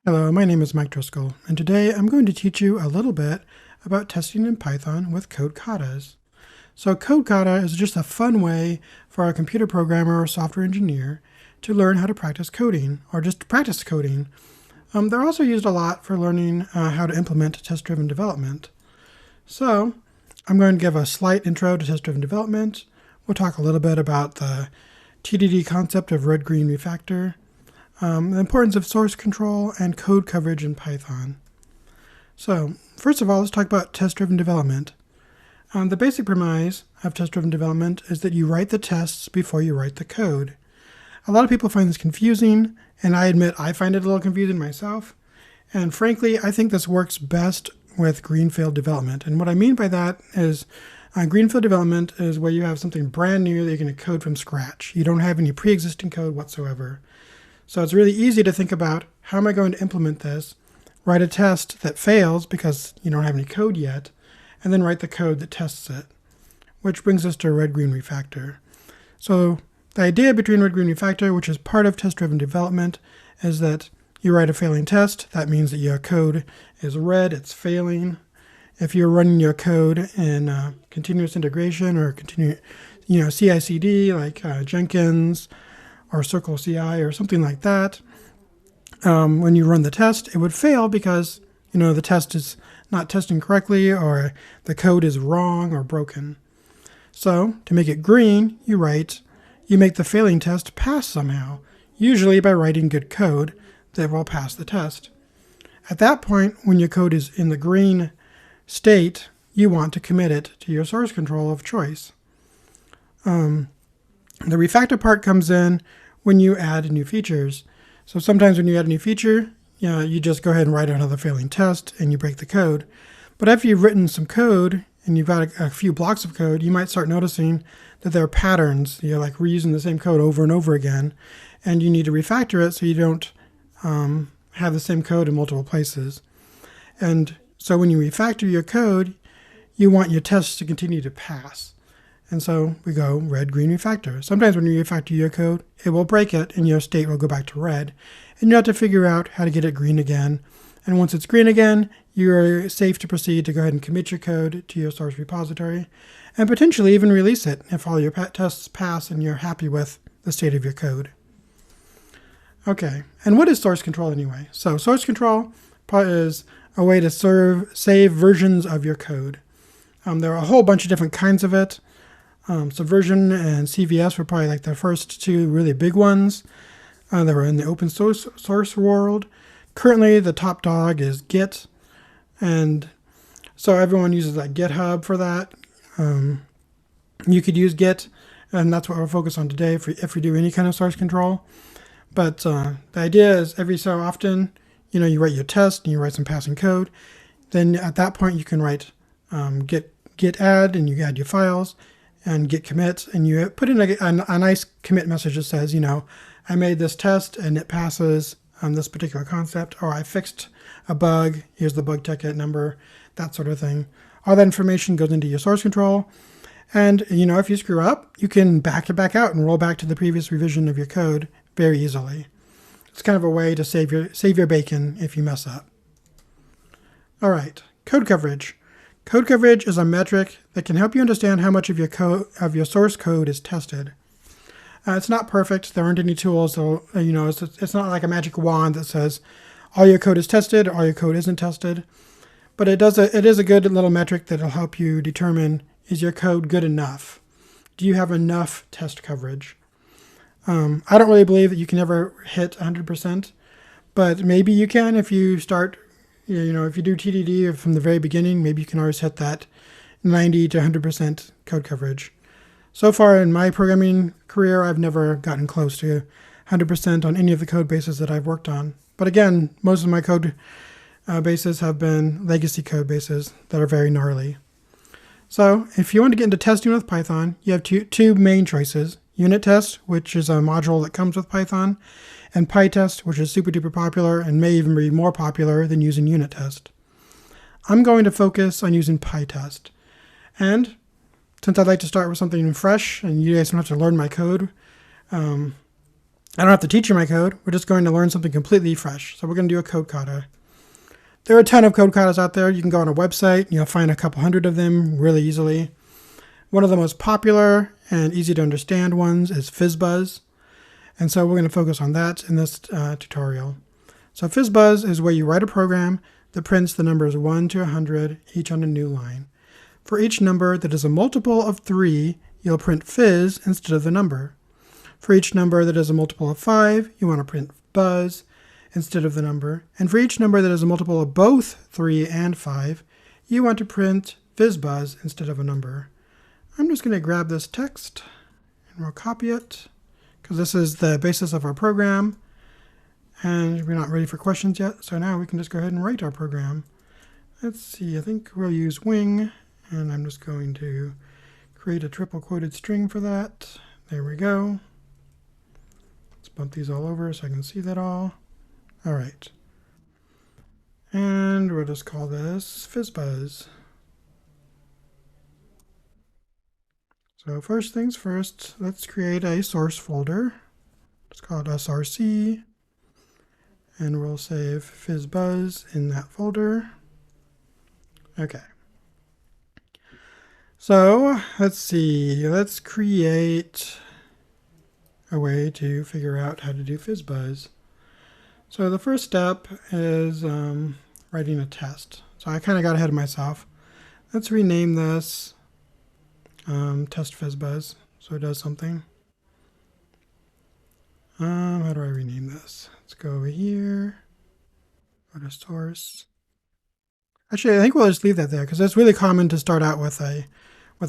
Hello, my name is Mike Driscoll, and today I'm going to teach you a little bit about testing in Python with code katas. So code kata is just a fun way for a computer programmer or software engineer to learn how to practice coding, or just practice coding. They're also used a lot for learning how to implement test-driven development. So I'm going to give a slight intro to test-driven development. We'll talk a little bit about the TDD concept of Red-Green-Refactor, the importance of source control, and code coverage in Python. So first of all, let's talk about test-driven development. The basic premise of test-driven development is that you write the tests before you write the code. A lot of people find this confusing, and I admit I find it a little confusing myself. And frankly, I think this works best with greenfield development. And what I mean by that is greenfield development is where you have something brand new that you're going to code from scratch. You don't have any pre-existing code whatsoever. So it's really easy to think about, how am I going to implement this, write a test that fails because you don't have any code yet, and then write the code that tests it, which brings us to Red-Green-Refactor. So the idea between Red-Green-Refactor, which is part of test-driven development, is that you write a failing test. That means that your code is red, it's failing. If you're running your code in continuous integration or CI/CD like Jenkins or Circle CI or something like that, when you run the test, it would fail because the test is not testing correctly, or the code is wrong or broken. So to make it green, you make the failing test pass somehow, usually by writing good code that will pass the test. At that point, when your code is in the green state, you want to commit it to your source control of choice. The refactor part comes in when you add new features. So sometimes when you add a new feature, you just go ahead and write another failing test and you break the code. But after you've written some code and you've got a few blocks of code, you might start noticing that there are patterns. You're like reusing the same code over and over again, and you need to refactor it so you don't have the same code in multiple places. And so when you refactor your code, you want your tests to continue to pass. And so we go Red-Green-Refactor. Sometimes when you refactor your code, it will break it and your state will go back to red. And you have to figure out how to get it green again. And once it's green again, you're safe to proceed to go ahead and commit your code to your source repository and potentially even release it if all your tests pass and you're happy with the state of your code. Okay, and what is source control anyway? So source control is a way to save versions of your code. There are a whole bunch of different kinds of it. Subversion and CVS were probably like the first two really big ones that were in the open source world. Currently, the top dog is Git, and so everyone uses like GitHub for that. You could use Git, and that's what we'll focus on today if we do any kind of source control. But the idea is every so often, you write your test and you write some passing code. Then at that point, you can write git add, and you add your files, and git commit, and you put in a nice commit message that says, I made this test and it passes this particular concept, or I fixed a bug, here's the bug ticket number, that sort of thing. All that information goes into your source control, and if you screw up, you can back it back out and roll back to the previous revision of your code very easily. It's kind of a way to save your bacon if you mess up. All right, code coverage. Code coverage is a metric that can help you understand how much of your source code is tested. It's not perfect. There aren't any tools. It's not like a magic wand that says all your code is tested or all your code isn't tested. But it is a good little metric that will help you determine, is your code good enough? Do you have enough test coverage? I don't really believe that you can ever hit 100%, but maybe you can if you start. If you do TDD from the very beginning, maybe you can always hit that 90 to 100% code coverage. So far in my programming career, I've never gotten close to 100% on any of the code bases that I've worked on. But again, most of my code bases have been legacy code bases that are very gnarly. So if you want to get into testing with Python, you have two main choices: unit test, which is a module that comes with Python, and pytest, which is super duper popular and may even be more popular than using unit test. I'm going to focus on using pytest. And since I'd like to start with something fresh and you guys don't have to learn my code, I don't have to teach you my code. We're just going to learn something completely fresh. So we're going to do a code kata. There are a ton of code katas out there. You can go on a website and you'll find a couple hundred of them really easily. One of the most popular and easy to understand ones is FizzBuzz. And so we're going to focus on that in this tutorial. So FizzBuzz is where you write a program that prints the numbers 1 to 100, each on a new line. For each number that is a multiple of 3, you'll print fizz instead of the number. For each number that is a multiple of 5, you want to print buzz instead of the number. And for each number that is a multiple of both 3 and 5, you want to print FizzBuzz instead of a number. I'm just going to grab this text and we'll copy it because this is the basis of our program. And we're not ready for questions yet, so now we can just go ahead and write our program. Let's see, I think we'll use wing, and I'm just going to create a triple quoted string for that. There we go. Let's bump these all over so I can see that all. All right. And we'll just call this FizzBuzz. So first things first, let's create a source folder. It's called src. And we'll save FizzBuzz in that folder. Okay. So let's see, let's create a way to figure out how to do FizzBuzz. So the first step is writing a test. So I kind of got ahead of myself. Let's rename this test FizzBuzz so it does something. How do I rename this? Let's go over here, go to source. Actually, I think we'll just leave that there because it's really common to start out with a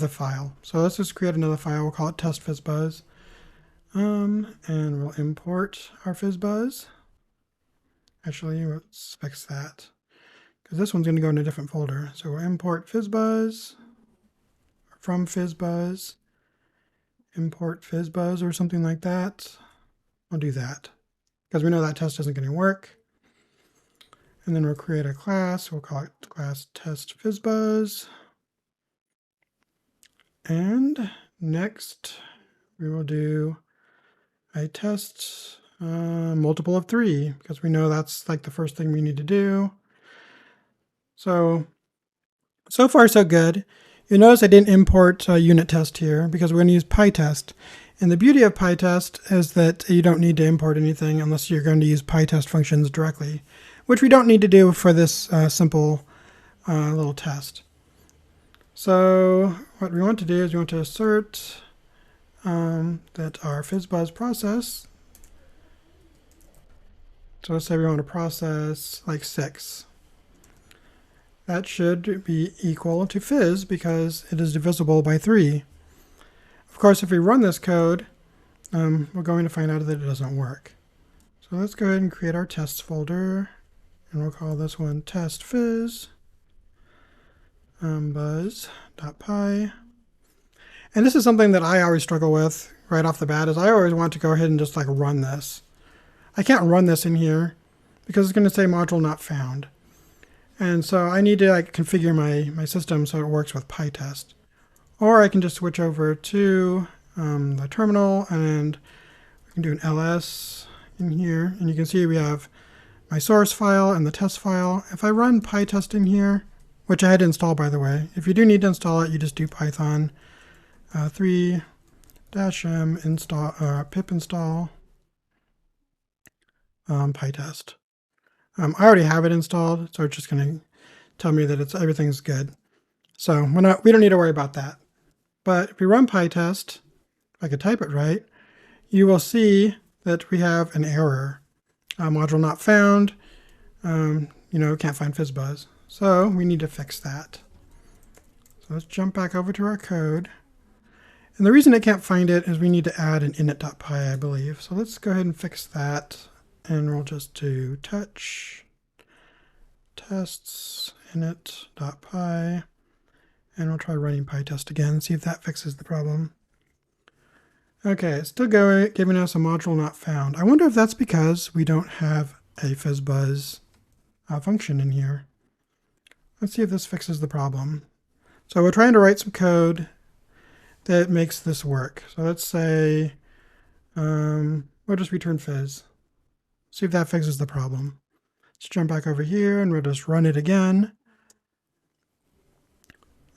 file. So let's just create another file. We'll call it test FizzBuzz. And we'll import our FizzBuzz. Actually, let's fix that because this one's going to go in a different folder. So we'll import FizzBuzz from FizzBuzz, import FizzBuzz or something like that. I'll do that because we know that test isn't going to work. And then we'll create a class. We'll call it class test FizzBuzz. And next we will do a test multiple of 3 because we know that's like the first thing we need to do. So far so good. You'll notice I didn't import unit test here because we're going to use pytest. And the beauty of pytest is that you don't need to import anything unless you're going to use pytest functions directly, which we don't need to do for this simple little test. So what we want to do is we want to assert that our FizzBuzz process, so let's say we want to process like 6. That should be equal to fizz because it is divisible by 3. Of course, if we run this code, we're going to find out that it doesn't work. So let's go ahead and create our tests folder, and we'll call this one test fizz buzz.py. And this is something that I always struggle with right off the bat, is I always want to go ahead and just like run this. I can't run this in here because it's going to say module not found. And so I need to like configure my system so it works with pytest. Or I can just switch over to the terminal and we can do an ls in here. And you can see we have my source file and the test file. If I run pytest in here, which I had to install by the way, if you do need to install it, you just do python 3-m install pip install pytest. I already have it installed, so it's just going to tell me that everything's good. So we don't need to worry about that. But if we run pytest, if I could type it right, you will see that we have an error. Module not found. Can't find FizzBuzz. So we need to fix that. So let's jump back over to our code. And the reason it can't find it is we need to add an init.py, I believe. So let's go ahead and fix that. And we'll just do touch tests init.py. And we'll try running pytest again, see if that fixes the problem. Okay, it's still giving us a module not found. I wonder if that's because we don't have a FizzBuzz function in here. Let's see if this fixes the problem. So we're trying to write some code that makes this work. So let's say, well, we'll just return fizz. See if that fixes the problem. Let's jump back over here and we'll just run it again.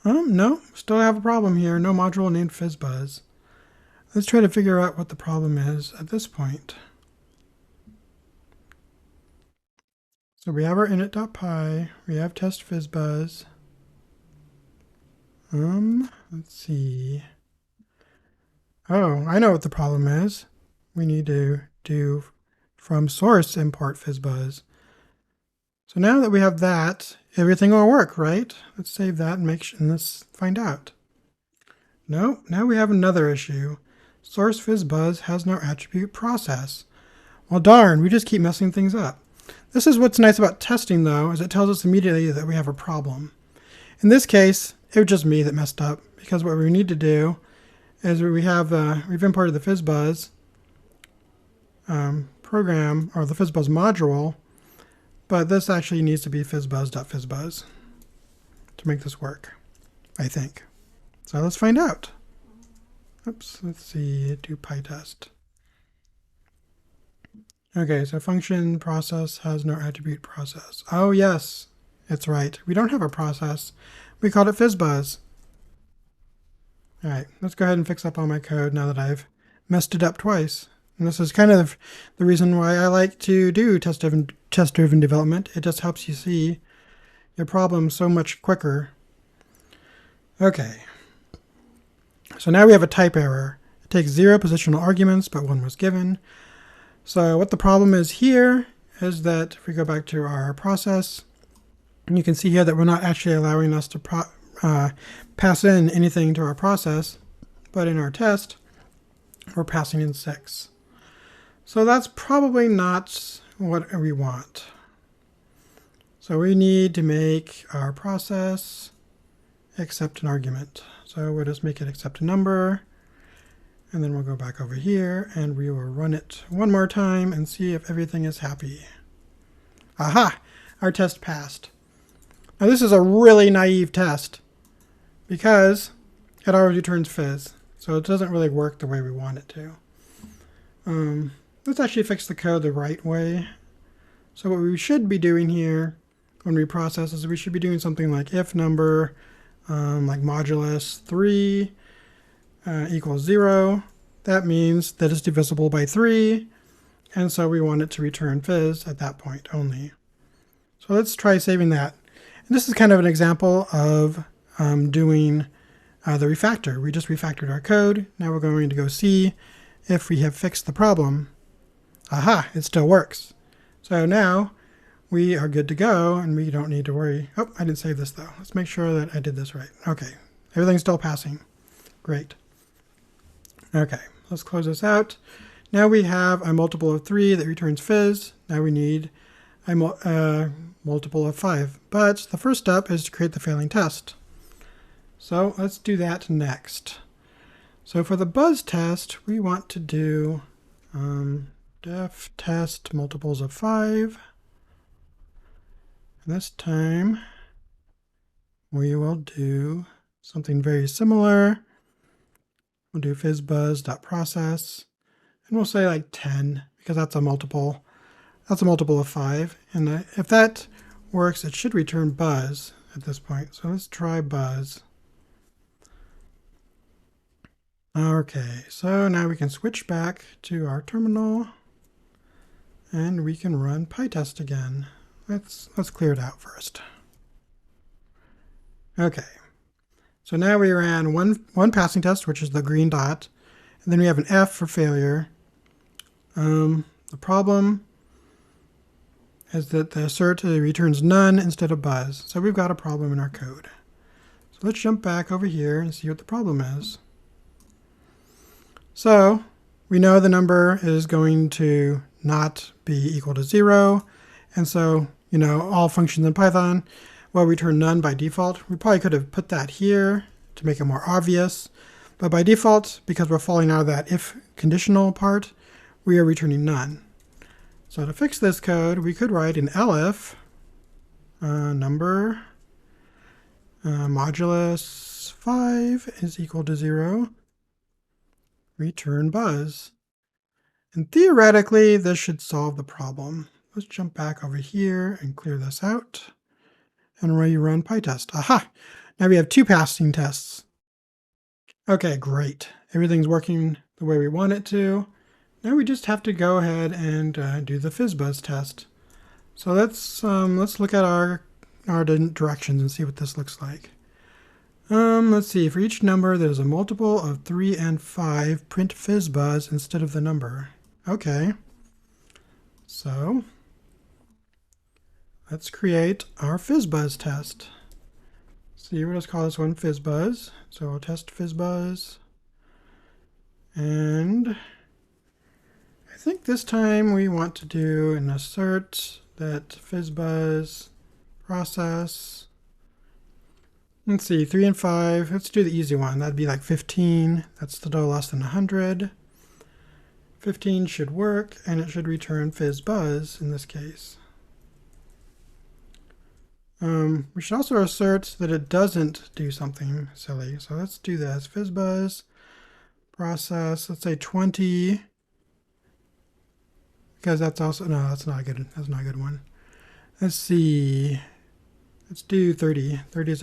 No, still have a problem here. No module named FizzBuzz. Let's try to figure out what the problem is at this point. So we have our init.py, we have test FizzBuzz. Let's see. Oh, I know what the problem is. We need to do from source import FizzBuzz. So now that we have that, everything will work, right? Let's save that and let's find out. No, now we have another issue. Source FizzBuzz has no attribute process. Well, darn, we just keep messing things up. This is what's nice about testing, though, is it tells us immediately that we have a problem. In this case, it was just me that messed up, because what we need to do is we've imported the FizzBuzz program, or the FizzBuzz module, but this actually needs to be fizzbuzz.fizzbuzz to make this work, I think. So let's find out. Oops, let's see, do pytest. Okay, so function process has no attribute process. Oh yes, it's right. We don't have a process. We called it FizzBuzz. All right, let's go ahead and fix up all my code now that I've messed it up twice. And this is kind of the reason why I like to do test-driven development. It just helps you see your problem so much quicker. Okay, so now we have a type error. It takes 0 positional arguments, but 1 was given. So what the problem is here is that if we go back to our process, you can see here that we're not actually allowing us to pass in anything to our process, but in our test, we're passing in 6. So that's probably not what we want. So we need to make our process accept an argument. So we'll just make it accept a number, and then we'll go back over here and we will run it one more time and see if everything is happy. Aha! Our test passed. Now this is a really naive test because it always returns fizz. So it doesn't really work the way we want it to. Let's actually fix the code the right way. So what we should be doing here when we process is we should be doing something like if number, like modulus 3 equals 0. That means that it's divisible by 3. And so we want it to return fizz at that point only. So let's try saving that. And this is kind of an example of doing the refactor. We just refactored our code. Now we're going to go see if we have fixed the problem. Aha, it still works. So now we are good to go and we don't need to worry. Oh, I didn't save this though. Let's make sure that I did this right. Okay, everything's still passing. Great. Okay, let's close this out. Now we have a multiple of 3 that returns fizz. Now we need a multiple of 5. But the first step is to create the failing test. So let's do that next. So for the buzz test, we want to do def test multiples of 5. And this time we will do something very similar. We'll do fizzbuzz.process, and we'll say like 10 because that's a multiple. That's a multiple of 5, and if that works, it should return buzz at this point. So let's try buzz. Okay, so now we can switch back to our terminal, and we can run pytest again. Let's clear it out first. Okay. So now we ran one passing test, which is the green dot, and then we have an F for failure. The problem is that the assert returns none instead of buzz. So we've got a problem in our code. So let's jump back over here and see what the problem is. So we know the number is going to not be equal to 0. And so, you know, all functions in Python will return none by default. We probably could have put that here to make it more obvious. But by default, because we're falling out of that if conditional part, we are returning none. So to fix this code, we could write an elif number modulus 5 is equal to 0, return buzz. And theoretically, this should solve the problem. Let's jump back over here and clear this out and rerun pytest. Aha! Now we have 2 passing tests. Okay, great. Everything's working the way we want it to. Now we just have to go ahead and do the FizzBuzz test. So let's look at our directions and see what this looks like. Let's see. For each number, there's a multiple of 3 and 5. Print FizzBuzz instead of the number. Okay. So let's create our FizzBuzz test. See, we'll just call this one FizzBuzz. So we'll test FizzBuzz. And I think this time we want to do an assert that FizzBuzz process. Let's see, 3 and 5. Let's do the easy one. That'd be like 15. That's still less than 100. 15 should work, and it should return FizzBuzz in this case. We should also assert that it doesn't do something silly. So let's do this. FizzBuzz process, let's say 20. Because that's also, no, that's not a good one. Let's see. Let's do 30. 30 is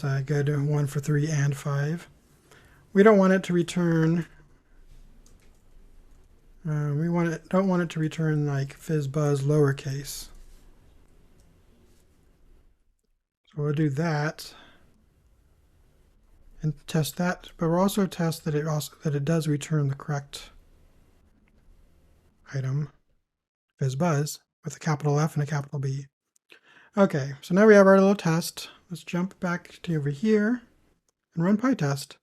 a good one for 3 and 5. We don't want it to return. Don't want it to return like FizzBuzz lowercase. So we'll do that and test that, but we'll also test that it does return the correct item, FizzBuzz, with a capital F and a capital B. Okay, so now we have our little test. Let's jump back to over here and run pytest.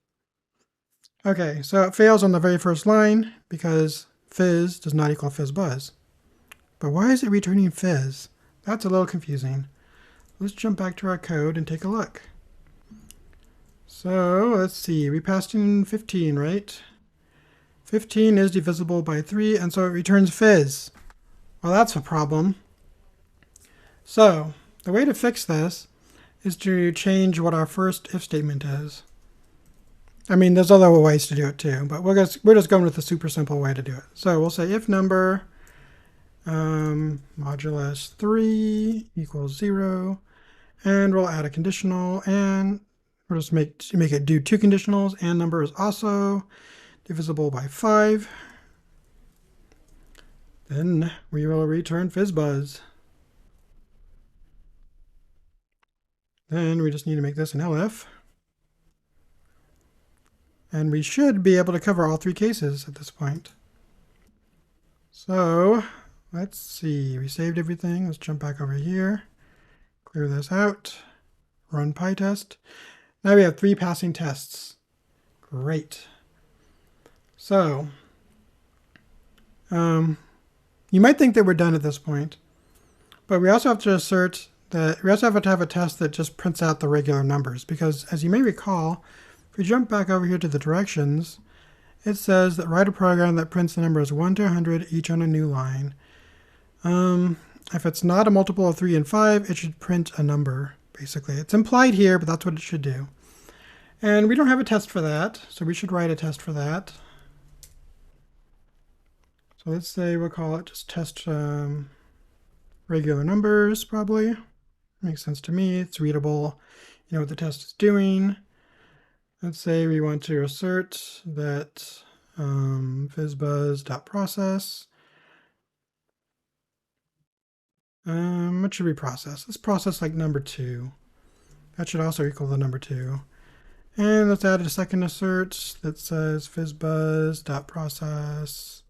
Okay, so it fails on the very first line because fizz does not equal FizzBuzz. But why is it returning fizz? That's a little confusing. Let's jump back to our code and take a look. So let's see, we passed in 15, right? 15 is divisible by 3, and so it returns fizz. Well, that's a problem. So the way to fix this is to change what our first if statement is. I mean, there's other ways to do it too, but we're just going with the super simple way to do it. So we'll say if number modulus 3 equals 0, and we'll add a conditional, and we'll just make it do 2 conditionals, and number is also divisible by 5. Then we will return FizzBuzz. Then we just need to make this an elif. And we should be able to cover all 3 cases at this point. So let's see, we saved everything. Let's jump back over here, clear this out, run pytest. Now we have 3 passing tests. Great. So you might think that we're done at this point, but we also have to assert that we also have to have a test that just prints out the regular numbers, because as you may recall, if we jump back over here to the directions, it says that write a program that prints the numbers 1 to 100 each on a new line. If it's not a multiple of 3 and 5, it should print a number, basically. It's implied here, but that's what it should do. And we don't have a test for that, so we should write a test for that. So let's say we'll call it just test regular numbers, probably. Makes sense to me. It's readable. You know what the test is doing. Let's say we want to assert that FizzBuzz.process. What should we process? Let's process like number 2. That should also equal the number 2. And let's add a second assert that says FizzBuzz.process.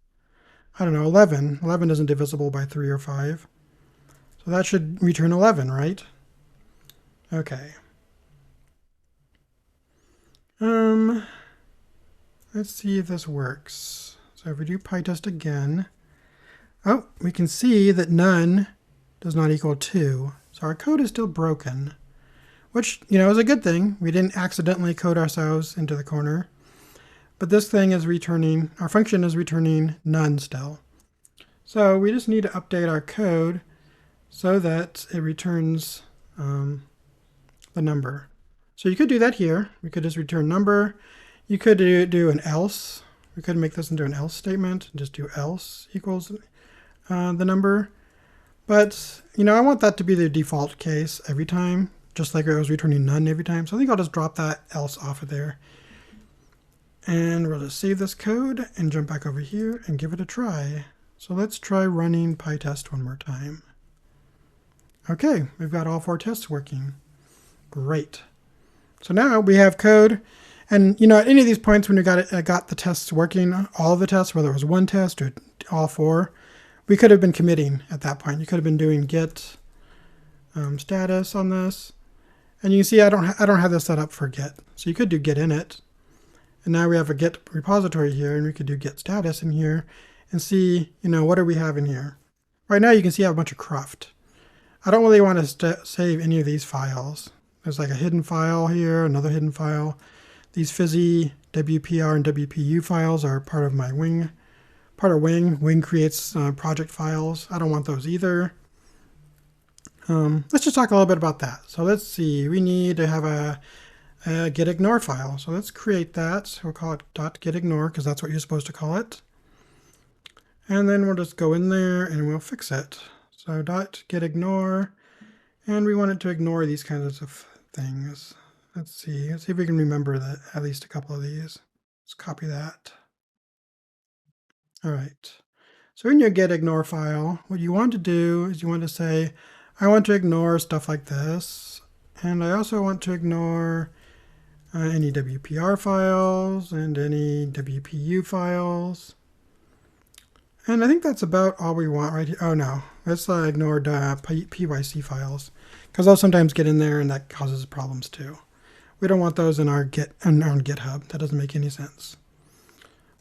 I don't know, 11. 11 isn't divisible by 3 or 5. So that should return 11, right? Okay. Let's see if this works. So if we do pytest again, oh, we can see that none does not equal 2. So our code is still broken, which, you know, is a good thing. We didn't accidentally code ourselves into the corner. But this thing is returning, our function is returning none still. So we just need to update our code so that it returns the number. So you could do that here. We could just return number. You could do an else, We could make this into an else statement and just do else equals the number. But, I want that to be the default case every time, just like it was returning none every time. So I think I'll just drop that else off of there. And we'll just save this code and jump back over here and give it a try. So let's try running pytest one more time. Okay, we've got all 4 tests working. Great. So now we have code. And, at any of these points when we got the tests working, all of the tests, whether it was one test or all 4, we could have been committing at that point. You could have been doing git status on this. And you can see I don't have this set up for git. So you could do git init. And now we have a git repository here, and we could do git status in here and see, what do we have in here. Right now you can see I have a bunch of cruft. I don't really want to save any of these files. There's like a hidden file here, another hidden file. These fizzy WPR and WPU files are part of my Wing. Wing creates project files. I don't want those either. Let's just talk a little bit about that. So let's see. We need to have a gitignore file. So let's create that. We'll call it .gitignore because that's what you're supposed to call it. And then we'll just go in there and we'll fix it. So .gitignore, and we want it to ignore these kinds of things. Let's see if we can remember that at least a couple of these. Let's copy that. All right. So in your gitignore file, what you want to do is you want to say, I want to ignore stuff like this. And I also want to ignore any WPR files and any WPU files. And I think that's about all we want right here. Oh no, let's ignore the PYC files because they'll sometimes get in there and that causes problems too. We don't want those in our GitHub. That doesn't make any sense.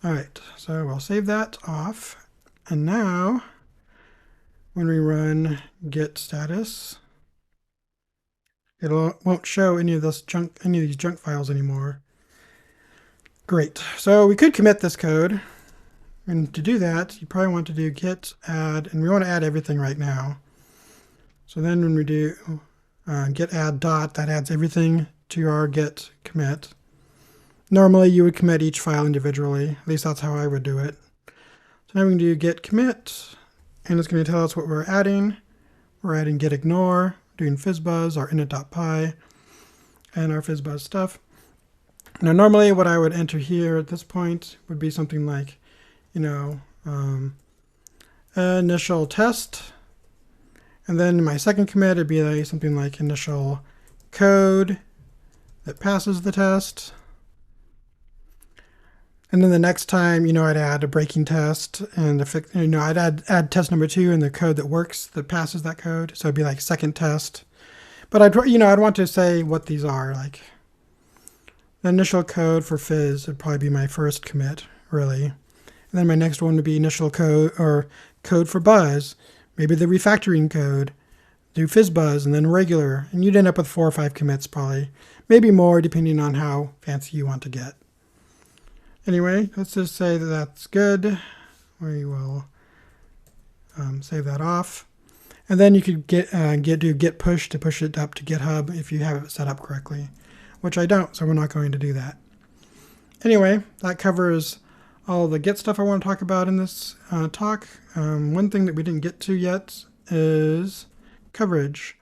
All right, so we'll save that off. And now when we run git status, it won't show any of these junk files anymore. Great. So we could commit this code. And to do that, you probably want to do git add, and we want to add everything right now. So then when we do git add dot, that adds everything to our git commit. Normally you would commit each file individually. At least that's how I would do it. So now we can do git commit, and it's going to tell us what we're adding. We're adding gitignore, doing FizzBuzz, our init.py, and our FizzBuzz stuff. Now normally what I would enter here at this point would be something like, initial test, and then my second commit would be like something like initial code that passes the test, and then the next time, I'd add a breaking test, and I'd add test number 2 and the code that works that passes that code, so it'd be like second test. But I'd want to say what these are. Like the initial code for Fizz would probably be my first commit, really. And then my next one would be initial code or code for Buzz, maybe the refactoring code, do FizzBuzz, and then regular. And you'd end up with 4 or 5 commits probably, maybe more depending on how fancy you want to get. Anyway, let's just say that that's good. We will save that off. And then you could do git push to push it up to GitHub if you have it set up correctly, which I don't, so we're not going to do that. Anyway, that covers all the Git stuff I want to talk about in this talk. One thing that we didn't get to yet is coverage.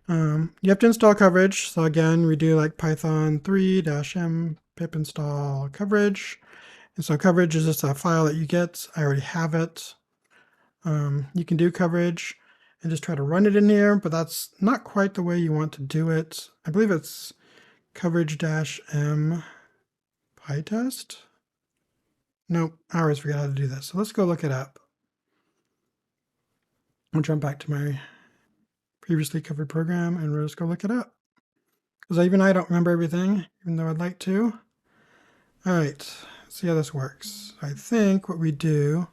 You have to install coverage. So again, we do like Python 3-m pip install coverage. And so coverage is just a file that you get. I already have it. You can do coverage and just try to run it in here, but that's not quite the way you want to do it. I believe it's coverage-m pytest. Nope, I always forget how to do this. So let's go look it up. I'll jump back to my previously covered program and we'll just go look it up. Because even I don't remember everything, even though I'd like to. All right, let's see how this works. I think what we do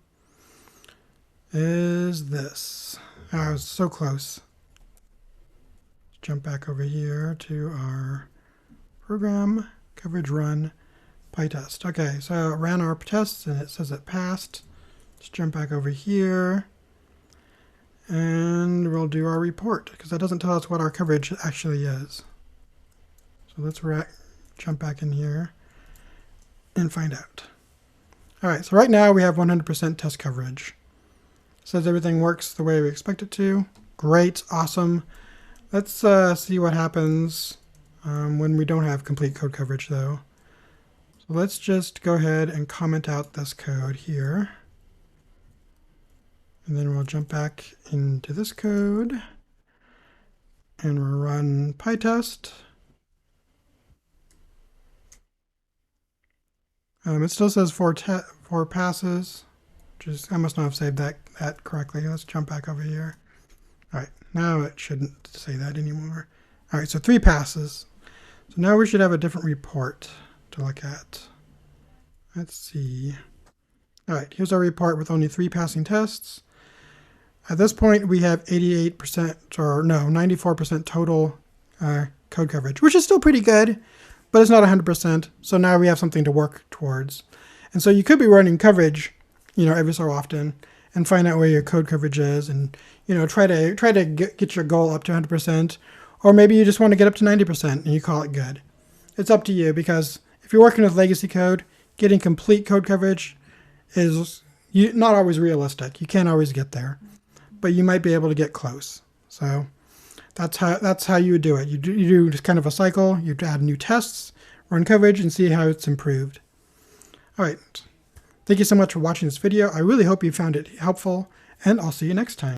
is this. Oh, I was so close. Jump back over here to our program, coverage run, pytest. Okay, so it ran our tests and it says it passed. Let's jump back over here and we'll do our report because that doesn't tell us what our coverage actually is. So let's jump back in here and find out. All right, so right now we have 100% test coverage. Says everything works the way we expect it to. Great, awesome. Let's see what happens when we don't have complete code coverage though. So let's just go ahead and comment out this code here. And then we'll jump back into this code and we'll run pytest. It still says four passes. I must not have saved that correctly. Let's jump back over here. All right, now it shouldn't say that anymore. All right, so 3 passes. So now we should have a different report to look at. Let's see. All right, here's our report with only 3 passing tests. At this point, we have 88% or no, 94% total code coverage, which is still pretty good, but it's not 100%. So now we have something to work towards. And so you could be running coverage, every so often and find out where your code coverage is and, try to get your goal up to 100%. Or maybe you just want to get up to 90% and you call it good. It's up to you because if you're working with legacy code, getting complete code coverage is not always realistic. You can't always get there, but you might be able to get close. So that's how you would do it. You do just kind of a cycle. You add new tests, run coverage, and see how it's improved. All right. Thank you so much for watching this video. I really hope you found it helpful, and I'll see you next time.